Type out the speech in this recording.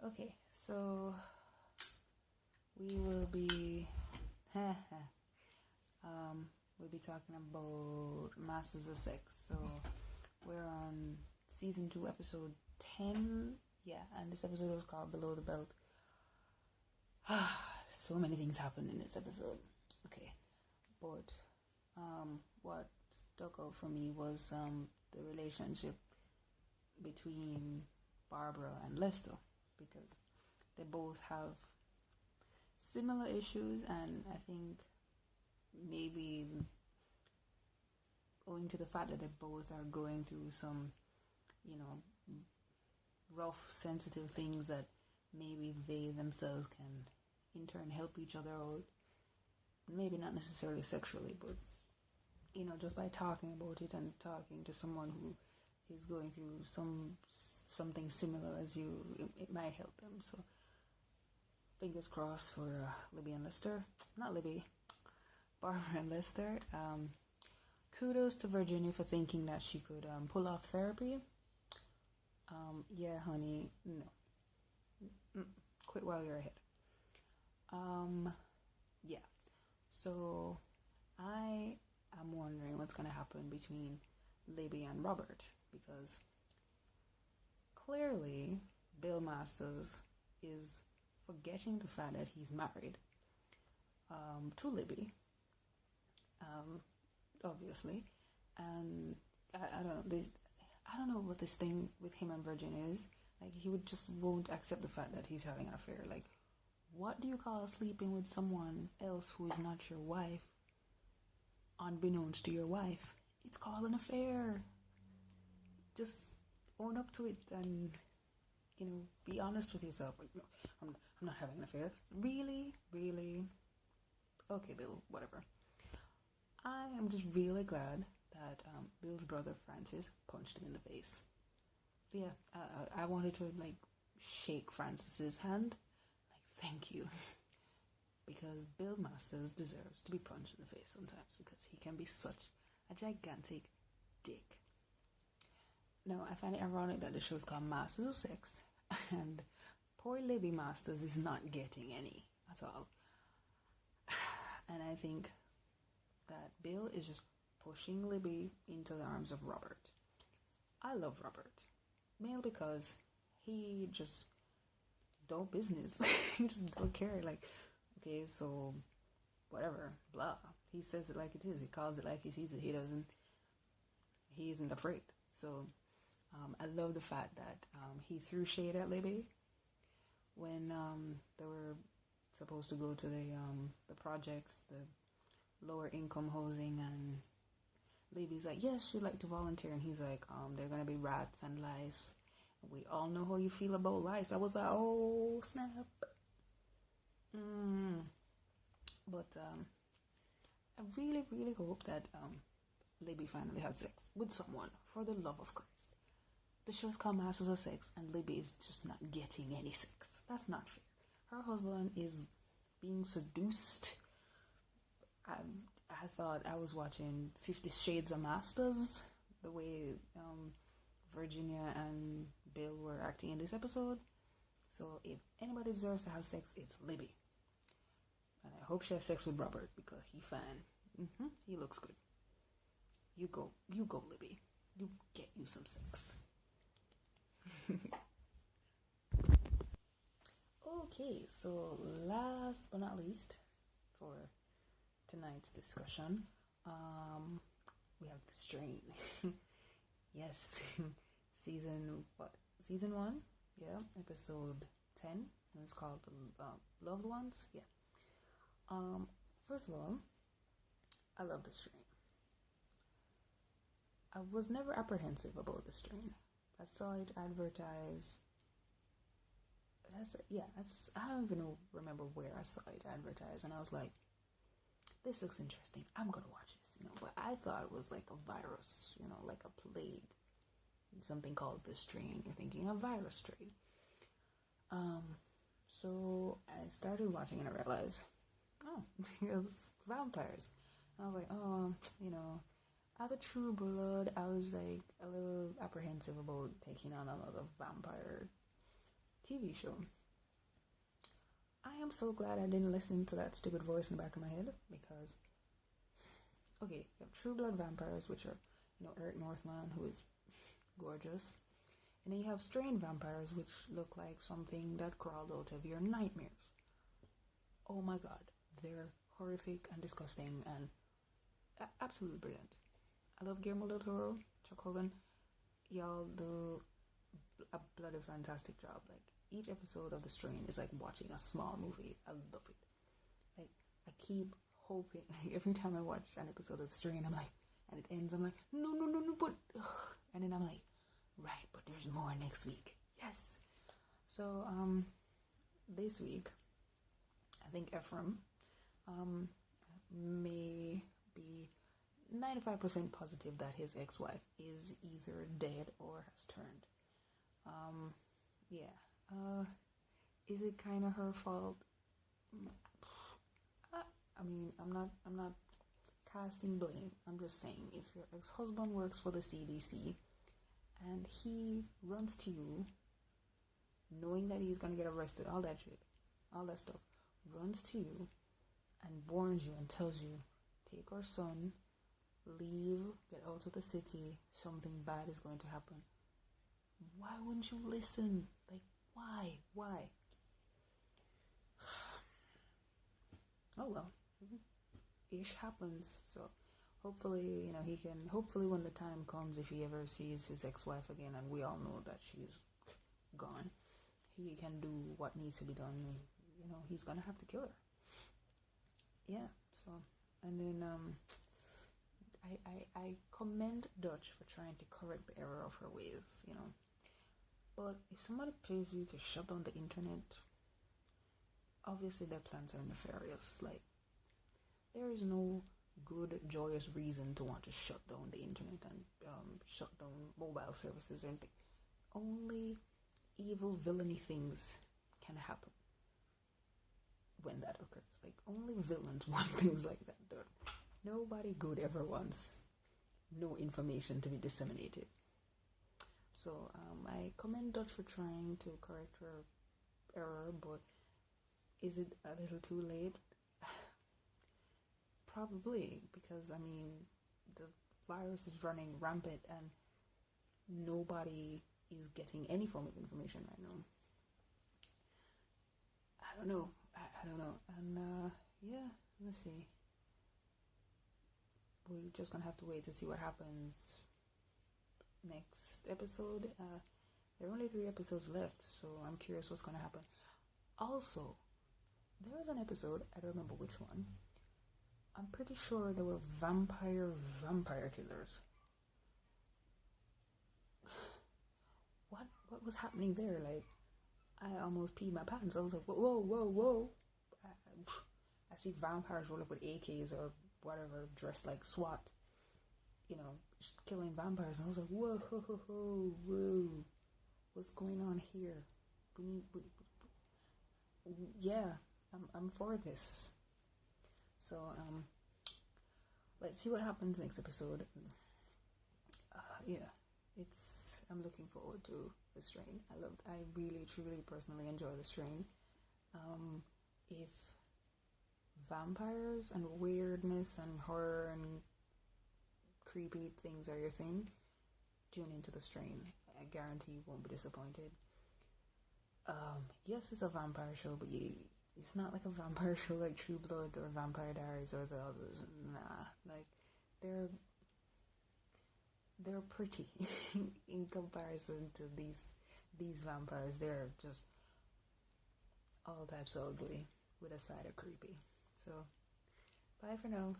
Okay, so we will be we'll be talking about Masters of Sex. So we're on season 2, episode 10. Yeah, and this episode was called Below the Belt. So many things happened in this episode. Okay, but what stuck out for me was the relationship between Barbara and Lester, because they both have similar issues, and I think maybe owing to the fact that they both are going through some, rough, sensitive things that maybe they themselves can in turn help each other out. Maybe not necessarily sexually, but just by talking about it and talking to someone who is going through something similar as you, it might help them. So fingers crossed for Libby and Lester. Not Libby, Barbara and Lester. Kudos to Virginia for thinking that she could pull off therapy. Yeah, honey, no. Quit while you're ahead. Yeah. So I am wondering what's going to happen between Libby and Robert, because clearly Bill Masters is forgetting the fact that he's married to Libby, obviously, and I don't know what this thing with him and Virgin is. Like, he won't accept the fact that he's having an affair. Like, what do you call sleeping with someone else who is not your wife, unbeknownst to your wife? It's called an affair. Just own up to it and, be honest with yourself. Like, no, I'm not having an affair. Really? Okay, Bill, whatever. I am just really glad that Bill's brother Francis punched him in the face. Yeah, I wanted to shake Francis's hand. Thank you. Because Bill Masters deserves to be punched in the face sometimes, because he can be such a gigantic dick. Now, I find it ironic that the show is called Masters of Sex, and poor Libby Masters is not getting any at all. And I think that Bill is just pushing Libby into the arms of Robert. I love Robert. Mainly because he just don't business. He just don't care. Okay, so whatever, blah. He says it like it is. He calls it like he sees it. He isn't afraid. So I love the fact that he threw shade at Libby when they were supposed to go to the projects, the lower income housing, and Libby's like, yes, she'd like to volunteer, and he's like, they're gonna be rats and lice. We all know how you feel about lice. I was like, oh snap. But I really, really hope that Libby finally had sex with someone, for the love of Christ. The show's called Masters of Sex, and Libby is just not getting any sex. That's not fair. Her husband is being seduced. I thought I was watching 50 Shades of Masters, the way Virginia and Bill were acting in this episode. So if anybody deserves to have sex, it's Libby. And I hope she has sex with Robert, because he fine. He looks good. You go, Libby. You get you some sex. Okay, so last but not least, for tonight's discussion, we have The Strain. Yes. Season 1? Yeah, episode 10. It's called The Loved Ones. Yeah. First of all, I love The Strain. I was never apprehensive about The Strain. I saw it advertised. I don't even remember where I saw it advertised, and I was like, this looks interesting. I'm gonna watch this, But I thought it was like a virus, like a plague, something called The Strain. You're thinking a virus strain. So I started watching, and I realized, it was vampires. And I was like, as a true blood, I was like a little apprehensive about taking on another vampire TV show. I am so glad I didn't listen to that stupid voice in the back of my head, because, okay, you have True Blood vampires, which are, Eric Northman, who is gorgeous, and then you have Strain vampires, which look like something that crawled out of your nightmares. Oh my god, they're horrific and disgusting and absolutely brilliant. I love Guillermo del Toro, Chuck Hogan. Y'all do a bloody fantastic job. Like, each episode of The Strain is like watching a small movie. I love it. Like, I keep hoping, every time I watch an episode of The Strain, I'm like, and it ends, I'm like, no, but, and then I'm like, right, but there's more next week. Yes. So, this week, I think Ephraim, may be 95% positive that his ex-wife is either dead or has turned. Is it kind of her fault? I mean, I'm not casting blame. I'm just saying, if your ex-husband works for the CDC and he runs to you knowing that he's gonna get arrested, all that shit, all that stuff, runs to you and warns you and tells you, take our son, leave, get out of the city, something bad is going to happen. Why wouldn't you listen? Like, why? Oh well, ish happens. So hopefully, hopefully when the time comes, if he ever sees his ex-wife again, and we all know that she's gone, he can do what needs to be done. He's gonna have to kill her. Yeah. So, and then I commend Dutch for trying to correct the error of her ways. But if somebody pays you to shut down the internet, obviously their plans are nefarious. Like, there is no good, joyous reason to want to shut down the internet and shut down mobile services or anything. Only evil, villainy things can happen when that occurs. Like, only villains want things like that done. Nobody good ever wants no information to be disseminated. So I commend Dutch for trying to correct her error, but is it a little too late? Probably, because the virus is running rampant and nobody is getting any form of information right now. I don't know. And let's see. We're just gonna have to wait to see what happens next episode. There are only 3 episodes left, so I'm curious what's gonna happen. Also, there was an episode, I don't remember which one. I'm pretty sure there were vampire killers. What was happening there? Like, I almost peed my pants. I was like, whoa. I see vampires roll up with AKs or whatever, dressed like SWAT, killing vampires. And I was like, whoa, what's going on here? I'm for this. So, let's see what happens next episode. I'm looking forward to The Strain. I really, truly, personally enjoy The Strain. If vampires and weirdness and horror and creepy things are your thing, tune into The Strain. I guarantee you won't be disappointed. Yes, it's a vampire show, but it's not like a vampire show like True Blood or Vampire Diaries or the others. Nah, like, they're pretty in comparison to these vampires. They're just all types of ugly with a side of creepy. So, bye for now.